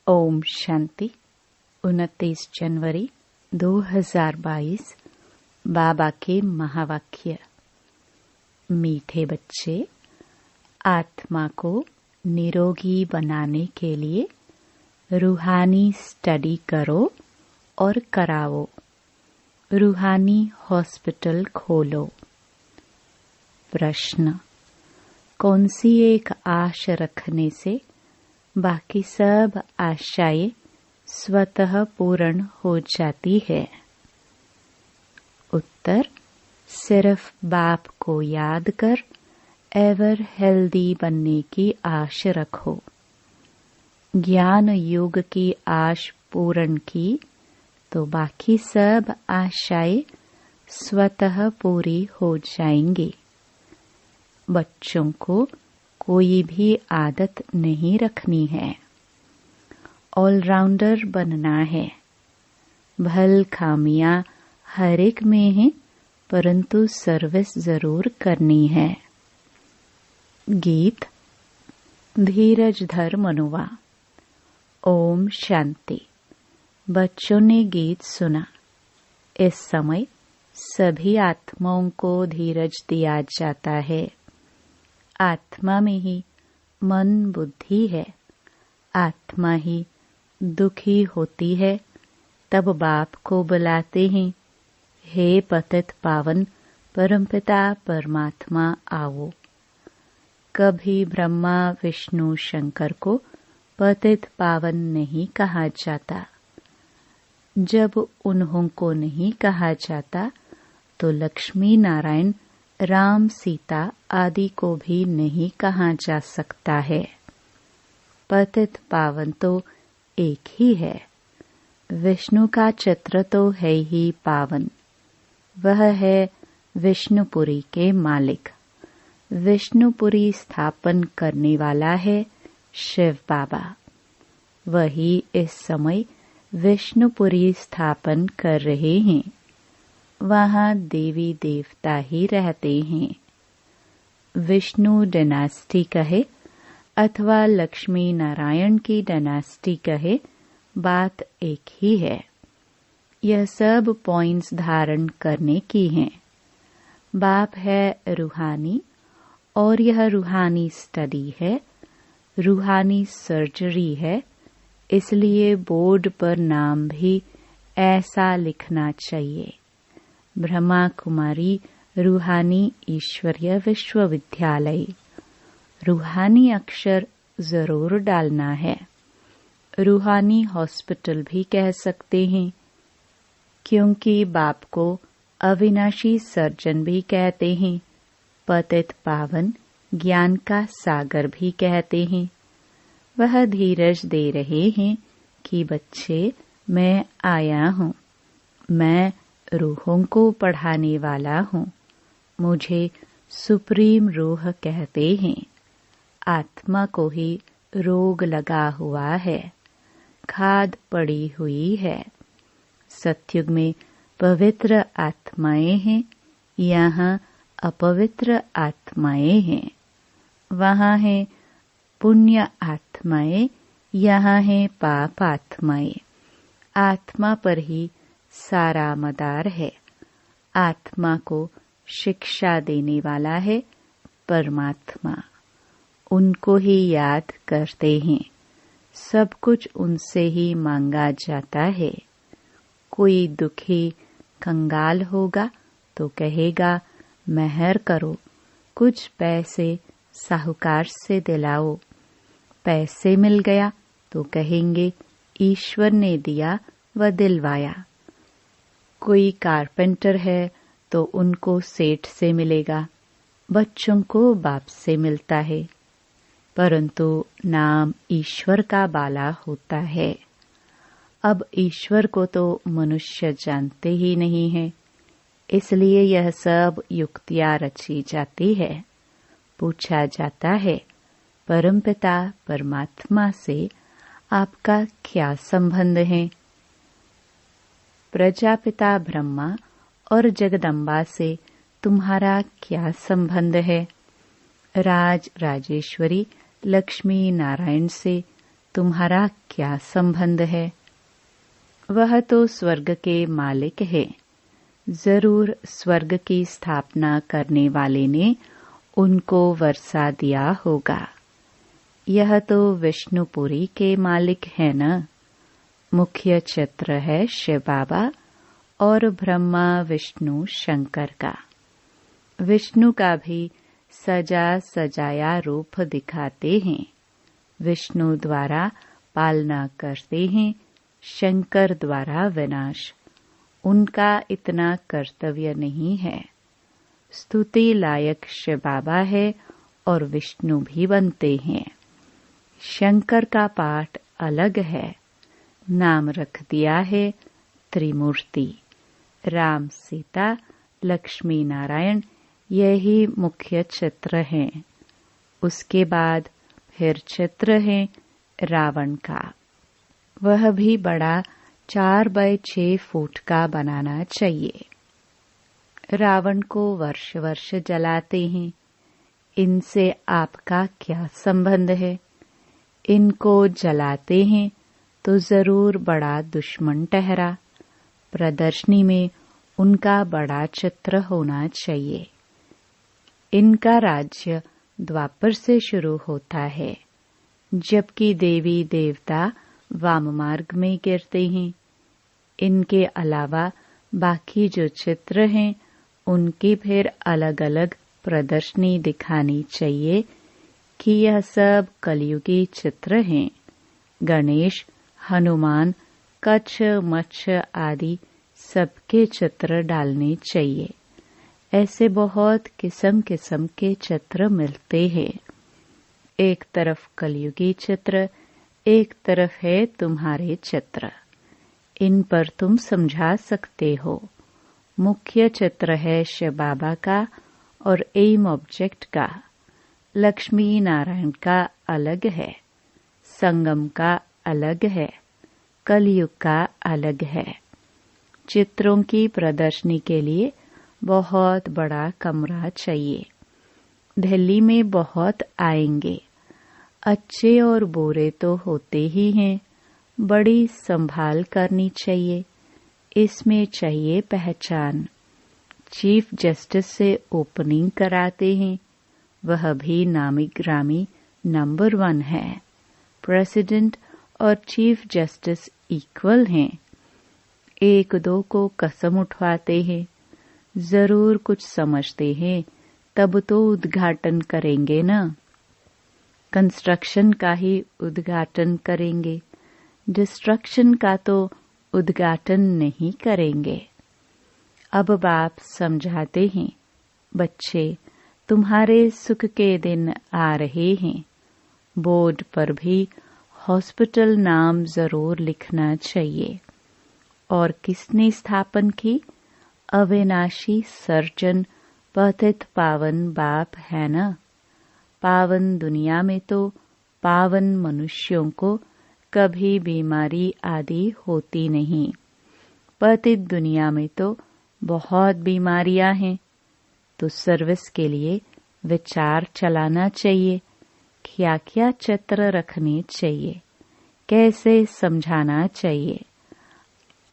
ओम शांति। 29 जनवरी 2022। बाबा के महावाक्य। मीठे बच्चे, आत्मा को निरोगी बनाने के लिए रूहानी स्टडी करो और कराओ। रूहानी हॉस्पिटल खोलो। प्रश्न: कौन सी एक आश रखने से बाकी सब आशाएं स्वतः पूर्ण हो जाती है? उत्तर: सिर्फ बाप को याद कर एवर हेल्दी बनने की आश रखो। ज्ञान युग की आश पूर्ण की तो बाकी सब आशाएं स्वतः पूरी हो जाएंगी। बच्चों को कोई भी आदत नहीं रखनी है। ऑलराउंडर बनना है। भल खामियां हर एक में है, परंतु सर्विस जरूर करनी है। गीत। धीरज धर मनुआ। ओम शांति। बच्चों ने गीत सुना। इस समय सभी आत्माओं को धीरज दिया जाता है। आत्मा में ही मन बुद्धि है। आत्मा ही दुखी होती है, तब बाप को बुलाते हैं, हे पतित पावन परमपिता परमात्मा आओ। कभी ब्रह्मा विष्णु शंकर को पतित पावन नहीं कहा जाता। जब उन्हों को नहीं कहा जाता तो लक्ष्मी नारायण राम सीता आदि को भी नहीं कहा जा सकता है। पतित पावन तो एक ही है। विष्णु का चित्र तो है ही पावन। वह है विष्णुपुरी के मालिक। विष्णुपुरी स्थापन करने वाला है शिव बाबा। वही इस समय विष्णुपुरी स्थापन कर रहे हैं। वहाँ देवी देवता ही रहते हैं। विष्णु डायनेस्टी कहे अथवा लक्ष्मी नारायण की डायनेस्टी कहे, बात एक ही है। यह सब पॉइंट्स धारण करने की हैं। बाप है रूहानी और यह रूहानी स्टडी है, रूहानी सर्जरी है। इसलिए बोर्ड पर नाम भी ऐसा लिखना चाहिए, ब्रह्मा कुमारी रूहानी ईश्वरीय विश्वविद्यालय। रूहानी अक्षर जरूर डालना है। रूहानी हॉस्पिटल भी कह सकते हैं, क्योंकि बाप को अविनाशी सर्जन भी कहते हैं। पतित पावन ज्ञान का सागर भी कहते हैं। वह धीरज दे रहे हैं कि बच्चे, मैं आया हूँ। मैं रूहों को पढ़ाने वाला हूँ। मुझे सुप्रीम रूह कहते हैं। आत्मा को ही रोग लगा हुआ है, खाद पड़ी हुई है। सतयुग में पवित्र आत्माएं हैं, यहाँ अपवित्र आत्माएं हैं। वहाँ है पुण्य आत्माएं, यहाँ है पाप आत्माएं। आत्मा पर ही सारा मदार है। आत्मा को शिक्षा देने वाला है परमात्मा। उनको ही याद करते हैं। सब कुछ उनसे ही मांगा जाता है। कोई दुखी कंगाल होगा तो कहेगा, मेहर करो, कुछ पैसे साहूकार से दिलाओ। पैसे मिल गया तो कहेंगे, ईश्वर ने दिया व दिलवाया। कोई कारपेंटर है तो उनको सेठ से मिलेगा। बच्चों को बाप से मिलता है, परंतु नाम ईश्वर का बाला होता है। अब ईश्वर को तो मनुष्य जानते ही नहीं है, इसलिए यह सब युक्तियां रची जाती है। पूछा जाता है, परमपिता परमात्मा से आपका क्या संबंध है? प्रजापिता ब्रह्मा और जगदम्बा से तुम्हारा क्या संबंध है? राज राजेश्वरी लक्ष्मी नारायण से तुम्हारा क्या संबंध है? वह तो स्वर्ग के मालिक है। जरूर स्वर्ग की स्थापना करने वाले ने उनको वर्षा दिया होगा। यह तो विष्णुपुरी के मालिक है न। मुख्य चित्र है शिव बाबा और ब्रह्मा विष्णु शंकर का। विष्णु का भी सजा सजाया रूप दिखाते हैं। विष्णु द्वारा पालना करते हैं, शंकर द्वारा विनाश। उनका इतना कर्तव्य नहीं है। स्तुति लायक शिव बाबा है और विष्णु भी बनते हैं। शंकर का पाठ अलग है। नाम रख दिया है त्रिमूर्ति। राम, सीता, लक्ष्मी नारायण, यही मुख्य चित्र हैं। उसके बाद फिर चित्र है रावण का। वह भी बड़ा 4 बाय 6 फुट का बनाना चाहिए। रावण को वर्ष वर्ष जलाते हैं। इनसे आपका क्या संबंध है? इनको जलाते हैं तो जरूर बड़ा दुश्मन ठहरा। प्रदर्शनी में उनका बड़ा चित्र होना चाहिए। इनका राज्य द्वापर से शुरू होता है, जबकि देवी देवता वाम मार्ग में गिरते हैं। इनके अलावा बाकी जो चित्र हैं उनकी फिर अलग अलग प्रदर्शनी दिखानी चाहिए कि यह सब कलयुगी चित्र हैं। गणेश, हनुमान, कच्छ, मच्छ आदि सबके चित्र डालने चाहिए। ऐसे बहुत किस्म किस्म के चित्र मिलते हैं। एक तरफ कलयुगी चित्र, एक तरफ है तुम्हारे चित्र। इन पर तुम समझा सकते हो। मुख्य चित्र है शिव बाबा का और एम ऑब्जेक्ट का। लक्ष्मी नारायण का अलग है, संगम का अलग है, कलयुग का अलग है। चित्रों की प्रदर्शनी के लिए बहुत बड़ा कमरा चाहिए। दिल्ली में बहुत आएंगे। अच्छे और बुरे तो होते ही हैं। बड़ी संभाल करनी चाहिए। इसमें चाहिए पहचान। चीफ जस्टिस से ओपनिंग कराते हैं। वह भी नामी ग्रामी नंबर 1 है। प्रेसिडेंट और चीफ जस्टिस इक्वल हैं। 1-2 को कसम उठवाते हैं। जरूर कुछ समझते हैं, तब तो उद्घाटन करेंगे ना। कंस्ट्रक्शन का ही उद्घाटन करेंगे, डिस्ट्रक्शन का तो उद्घाटन नहीं करेंगे। अब बाप समझाते हैं, बच्चे तुम्हारे सुख के दिन आ रहे हैं। बोर्ड पर भी हॉस्पिटल नाम जरूर लिखना चाहिए। और किसने स्थापन की? अविनाशी सर्जन पतित पावन बाप है ना। पावन दुनिया में तो पावन मनुष्यों को कभी बीमारी आदि होती नहीं। पतित दुनिया में तो बहुत बीमारियां हैं। तो सर्विस के लिए विचार चलाना चाहिए। क्या क्या चित्र रखने चाहिए, कैसे समझाना चाहिए।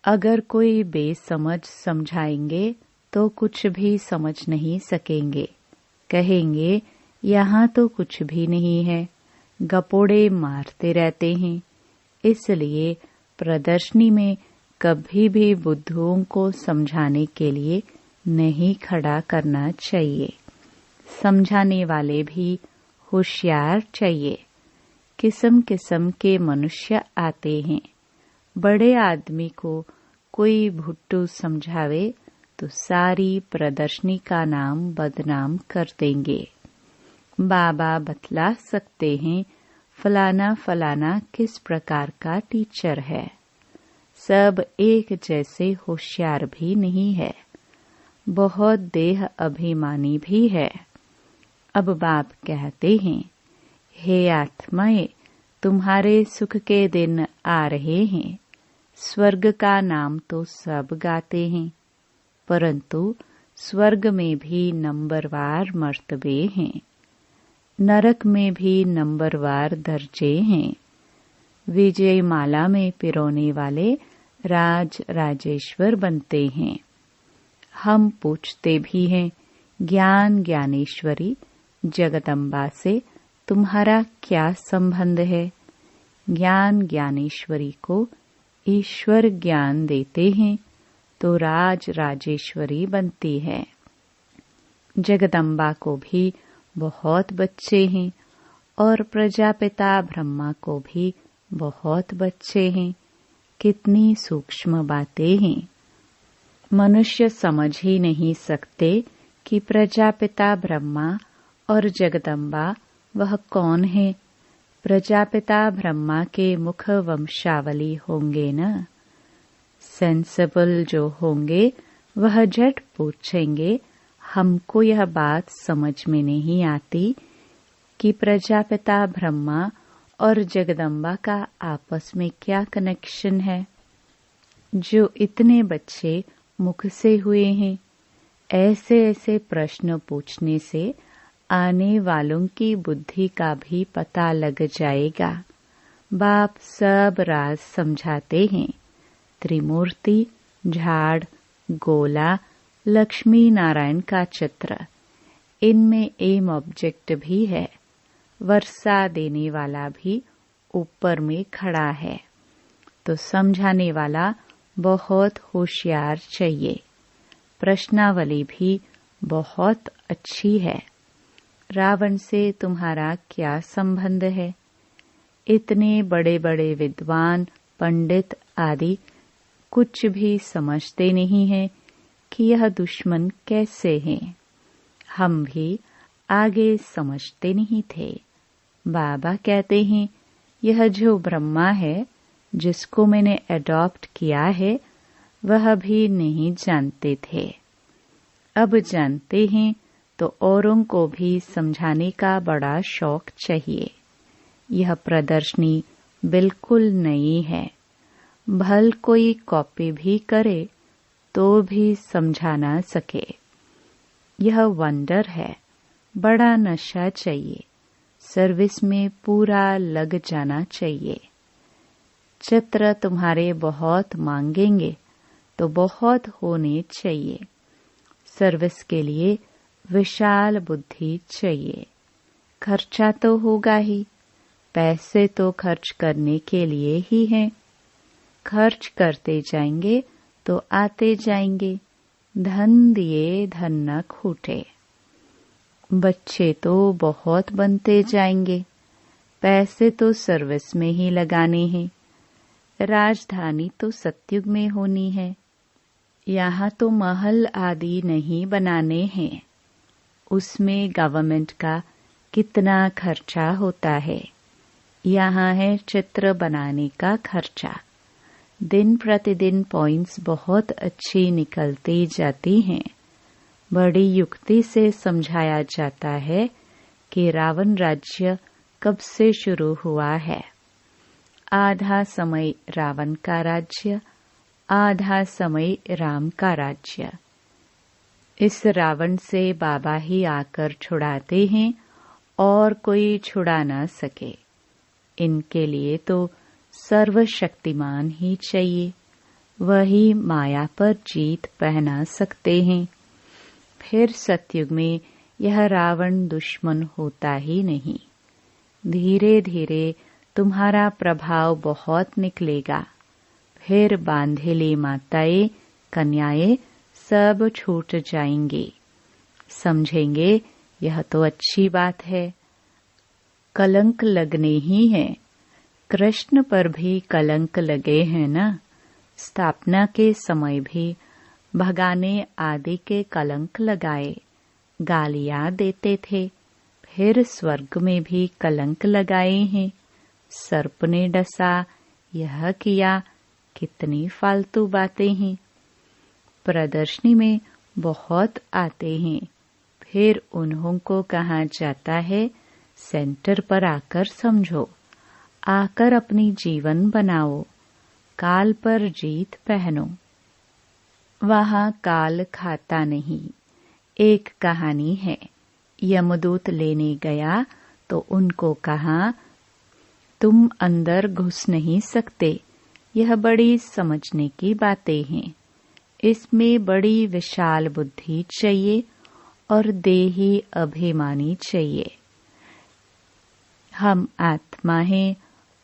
अगर कोई बेसमझ समझाएंगे तो कुछ भी समझ नहीं सकेंगे। कहेंगे यहाँ तो कुछ भी नहीं है, गपोड़े मारते रहते हैं। इसलिए प्रदर्शनी में कभी भी बुद्धुओं को समझाने के लिए नहीं खड़ा करना चाहिए। समझाने वाले भी होशियार चाहिए। किस्म किस्म के मनुष्य आते हैं। बड़े आदमी को कोई भुट्टू समझावे तो सारी प्रदर्शनी का नाम बदनाम कर देंगे। बाबा बतला सकते हैं फलाना फलाना किस प्रकार का टीचर है। सब एक जैसे होशियार भी नहीं है, बहुत देह अभिमानी भी है। अब बाप कहते हैं, हे आत्माएं, तुम्हारे सुख के दिन आ रहे हैं। स्वर्ग का नाम तो सब गाते हैं, परंतु स्वर्ग में भी नंबरवार मर्तबे हैं, नरक में भी नंबरवार दर्जे हैं। विजय माला में पिरोने वाले राज राजेश्वर बनते हैं। हम पूछते भी हैं, ज्ञान ज्ञानेश्वरी जगदम्बा से तुम्हारा क्या संबंध है? ज्ञान ज्ञानेश्वरी को ईश्वर ज्ञान देते हैं तो राज राजेश्वरी बनती है। जगदम्बा को भी बहुत बच्चे हैं और प्रजापिता ब्रह्मा को भी बहुत बच्चे हैं। कितनी सूक्ष्म बातें हैं। मनुष्य समझ ही नहीं सकते कि प्रजापिता ब्रह्मा और जगदम्बा वह कौन है। प्रजापिता ब्रह्मा के मुख वंशावली होंगे न। सेंसिबल जो होंगे वह झट पूछेंगे, हमको यह बात समझ में नहीं आती कि प्रजापिता ब्रह्मा और जगदम्बा का आपस में क्या कनेक्शन है। जो इतने बच्चे मुख से हुए हैं, ऐसे ऐसे प्रश्न पूछने से आने वालों की बुद्धि का भी पता लग जाएगा। बाप सब राज समझाते हैं। त्रिमूर्ति, झाड़, गोला, लक्ष्मी नारायण का चित्र, इनमें एम ऑब्जेक्ट भी है। वर्षा देने वाला भी ऊपर में खड़ा है। तो समझाने वाला बहुत होशियार चाहिए। प्रश्नावली भी बहुत अच्छी है। रावण से तुम्हारा क्या संबंध है? इतने बड़े बड़े विद्वान, पंडित आदि कुछ भी समझते नहीं हैं कि यह दुश्मन कैसे हैं। हम भी आगे समझते नहीं थे। बाबा कहते हैं, यह जो ब्रह्मा है जिसको मैंने अडॉप्ट किया है, वह भी नहीं जानते थे। अब जानते हैं तो औरों को भी समझाने का बड़ा शौक चाहिए। यह प्रदर्शनी बिल्कुल नई है। भल कोई कॉपी भी करे तो भी समझा ना सके। यह वंडर है। बड़ा नशा चाहिए। सर्विस में पूरा लग जाना चाहिए। चित्र तुम्हारे बहुत मांगेंगे तो बहुत होने चाहिए। सर्विस के लिए विशाल बुद्धि चाहिए। खर्चा तो होगा ही। पैसे तो खर्च करने के लिए ही हैं। खर्च करते जाएंगे तो आते जाएंगे। धन दिए धन न खूटे। बच्चे तो बहुत बनते जाएंगे। पैसे तो सर्विस में ही लगाने हैं। राजधानी तो सतयुग में होनी है। यहाँ तो महल आदि नहीं बनाने हैं। उसमें गवर्नमेंट का कितना खर्चा होता है। यहाँ है चित्र बनाने का खर्चा। दिन प्रतिदिन पॉइंट्स बहुत अच्छी निकलती जाती हैं। बड़ी युक्ति से समझाया जाता है कि रावण राज्य कब से शुरू हुआ है। आधा समय रावण का राज्य, आधा समय राम का राज्य। इस रावण से बाबा ही आकर छुड़ाते हैं और कोई छुड़ा ना सके। इनके लिए तो सर्वशक्तिमान ही चाहिए। वही माया पर जीत पहना सकते हैं। फिर सतयुग में यह रावण दुश्मन होता ही नहीं। धीरे धीरे तुम्हारा प्रभाव बहुत निकलेगा। फिर बांधेली माताएं, कन्याएं सब छूट जाएंगी। समझेंगे यह तो अच्छी बात है। कलंक लगने ही है। कृष्ण पर भी कलंक लगे हैं न। स्थापना के समय भी भगाने आदि के कलंक लगाए। गालियां देते थे। फिर स्वर्ग में भी कलंक लगाए हैं। सर्प ने डसा, यह किया। कितनी फालतू बातें हैं। प्रदर्शनी में बहुत आते हैं। फिर उन्हों को कहा जाता है, सेंटर पर आकर समझो। आकर अपनी जीवन बनाओ। काल पर जीत पहनो। वहाँ काल खाता नहीं। एक कहानी है। यमदूत लेने गया तो उनको कहा, तुम अंदर घुस नहीं सकते, यह बड़ी समझने की बातें हैं। इसमें बड़ी विशाल बुद्धि चाहिए और देही अभिमानी चाहिए। हम आत्मा हैं,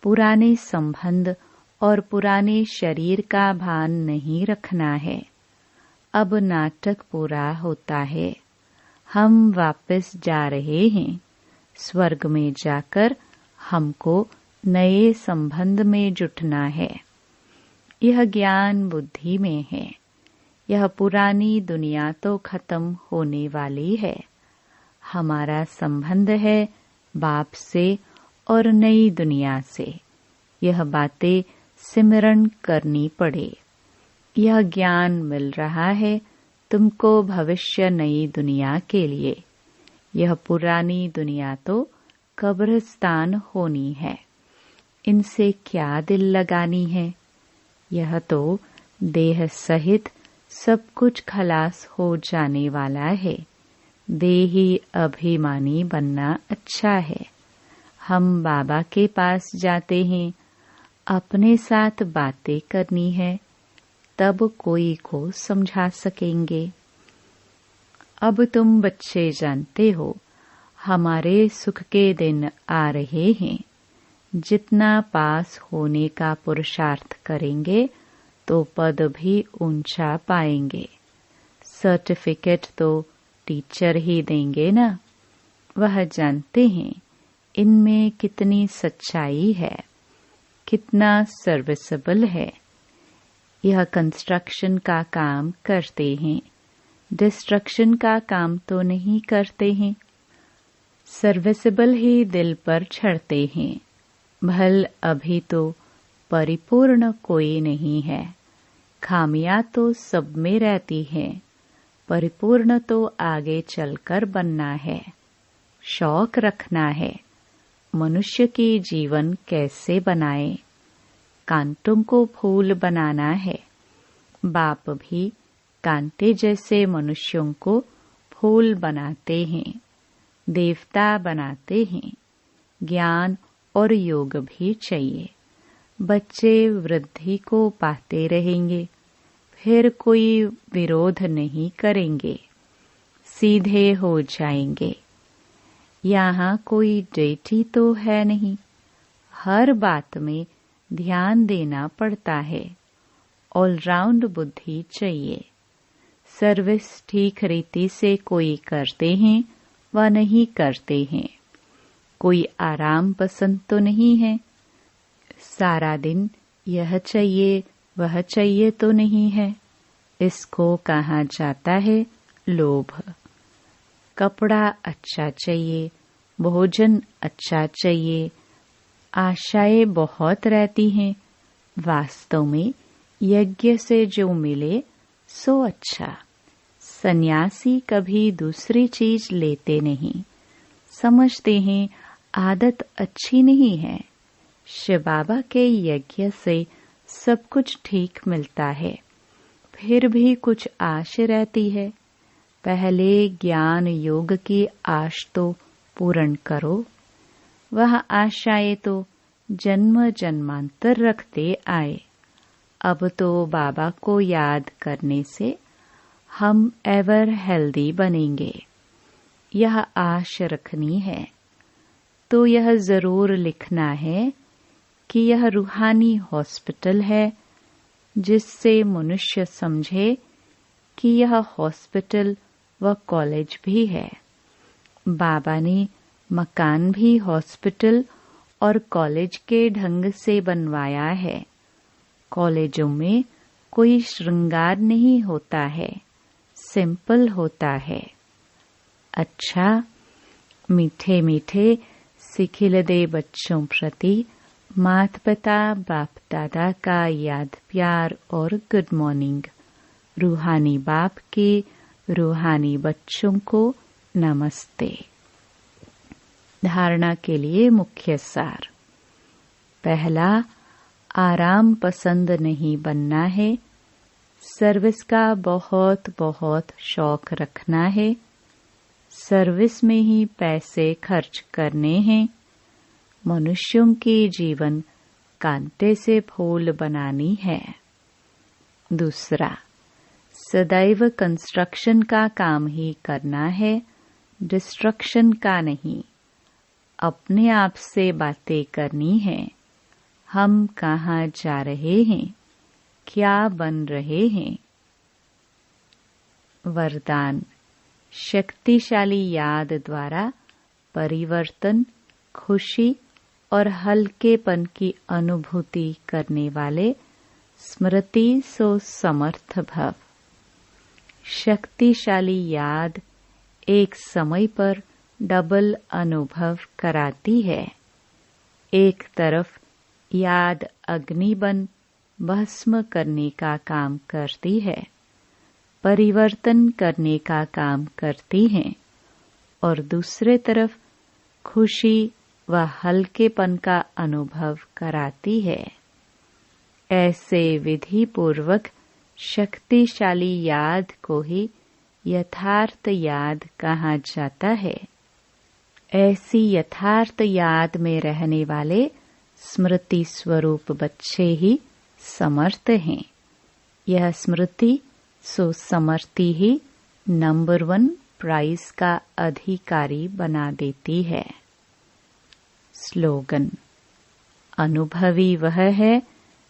पुराने संबंध और पुराने शरीर का भान नहीं रखना है। अब नाटक पूरा होता है, हम वापस जा रहे हैं। स्वर्ग में जाकर हमको नए संबंध में जुटना है। यह ज्ञान बुद्धि में है। यह पुरानी दुनिया तो खत्म होने वाली है। हमारा संबंध है बाप से और नई दुनिया से। यह बातें सिमरण करनी पड़े। यह ज्ञान मिल रहा है तुमको भविष्य नई दुनिया के लिए। यह पुरानी दुनिया तो कब्रिस्तान होनी है। इनसे क्या दिल लगानी है। यह तो देह सहित सब कुछ खलास हो जाने वाला है। देही अभिमानी बनना अच्छा है। हम बाबा के पास जाते हैं, अपने साथ बातें करनी है, तब कोई को समझा सकेंगे। अब तुम बच्चे जानते हो, हमारे सुख के दिन आ रहे हैं। जितना पास होने का पुरुषार्थ करेंगे तो पद भी ऊंचा पाएंगे। सर्टिफिकेट तो टीचर ही देंगे ना। वह जानते हैं इनमें कितनी सच्चाई है, कितना सर्विसेबल है। यह कंस्ट्रक्शन का काम करते हैं, डिस्ट्रक्शन का काम तो नहीं करते हैं। सर्विसेबल ही दिल पर चढ़ते हैं। भल अभी तो परिपूर्ण कोई नहीं है। खामियां तो सब में रहती हैं। परिपूर्ण तो आगे चलकर बनना है। शौक रखना है मनुष्य की जीवन कैसे बनाए। कांटों को फूल बनाना है। बाप भी कांटे जैसे मनुष्यों को फूल बनाते हैं, देवता बनाते हैं। ज्ञान और योग भी चाहिए। बच्चे वृद्धि को पाते रहेंगे, फिर कोई विरोध नहीं करेंगे, सीधे हो जाएंगे। यहाँ कोई डेटी तो है नहीं। हर बात में ध्यान देना पड़ता है। ऑलराउंड बुद्धि चाहिए। सर्विस ठीक रीति से कोई करते हैं व नहीं करते हैं। कोई आराम पसंद तो नहीं है। सारा दिन यह चाहिए वह चाहिए तो नहीं है। इसको कहा जाता है लोभ। कपड़ा अच्छा चाहिए, भोजन अच्छा चाहिए, आशाएं बहुत रहती हैं। वास्तव में यज्ञ से जो मिले सो अच्छा। सन्यासी कभी दूसरी चीज लेते नहीं। समझते हैं आदत अच्छी नहीं है। शिव बाबा के यज्ञ से सब कुछ ठीक मिलता है, फिर भी कुछ आश रहती है। पहले ज्ञान योग की आश तो पूर्ण करो। वह आशाएं तो जन्म जन्मांतर रखते आए। अब तो बाबा को याद करने से हम एवर हेल्दी बनेंगे। यह आश रखनी है तो यह जरूर लिखना है कि यह रूहानी हॉस्पिटल है, जिससे मनुष्य समझे कि यह हॉस्पिटल व कॉलेज भी है। बाबा ने मकान भी हॉस्पिटल और कॉलेज के ढंग से बनवाया है। कॉलेजों में कोई श्रृंगार नहीं होता है, सिंपल होता है। अच्छा, मीठे मीठे सिखिल दे बच्चों प्रति माता पिता बाप दादा का याद प्यार और गुड मॉर्निंग। रूहानी बाप के रूहानी बच्चों को नमस्ते। धारणा के लिए मुख्य सार। पहला, आराम पसंद नहीं बनना है। सर्विस का बहुत बहुत शौक रखना है। सर्विस में ही पैसे खर्च करने हैं। मनुष्यों के जीवन कांटे से फूल बनानी है। दूसरा, सदैव कंस्ट्रक्शन का काम ही करना है, डिस्ट्रक्शन का नहीं। अपने आप से बातें करनी है। हम कहाँ जा रहे हैं, क्या बन रहे हैं। वरदान, शक्तिशाली याद द्वारा परिवर्तन, खुशी और हल्केपन की अनुभूति करने वाले स्मृति सो समर्थ भव। शक्तिशाली याद एक समय पर डबल अनुभव कराती है। एक तरफ याद अग्नि बन भस्म करने का काम करती है, परिवर्तन करने का काम करती है, और दूसरे तरफ खुशी व हल्केपन का अनुभव कराती है। ऐसे विधि पूर्वक शक्तिशाली याद को ही यथार्थ याद कहा जाता है। ऐसी यथार्थ याद में रहने वाले स्मृति स्वरूप बच्चे ही समर्थ हैं। यह स्मृति सो समर्थी ही नंबर 1 प्राइज का अधिकारी बना देती है। स्लोगन, अनुभवी वह है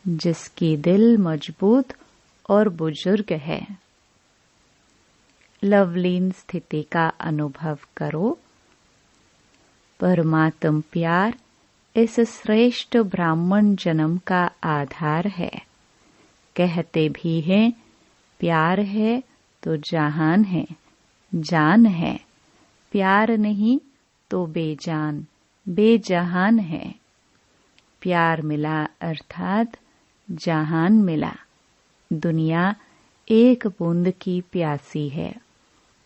जिसकी दिल मजबूत और बुजुर्ग है। लवलीन स्थिति का अनुभव करो। परमात्म प्यार इस श्रेष्ठ ब्राह्मण जन्म का आधार है। कहते भी हैं, प्यार है तो जहान है, जान है। प्यार नहीं तो बेजान, बेजहान है। प्यार मिला अर्थात जहान मिला। दुनिया एक बूंद की प्यासी है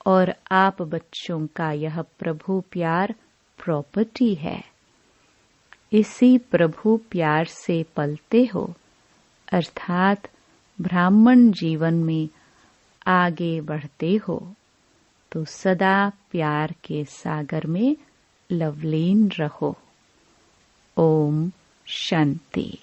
और आप बच्चों का यह प्रभु प्यार प्रॉपर्टी है। इसी प्रभु प्यार से पलते हो, अर्थात ब्राह्मण जीवन में आगे बढ़ते हो, तो सदा प्यार के सागर में लवलीन रहो। ओम शांति।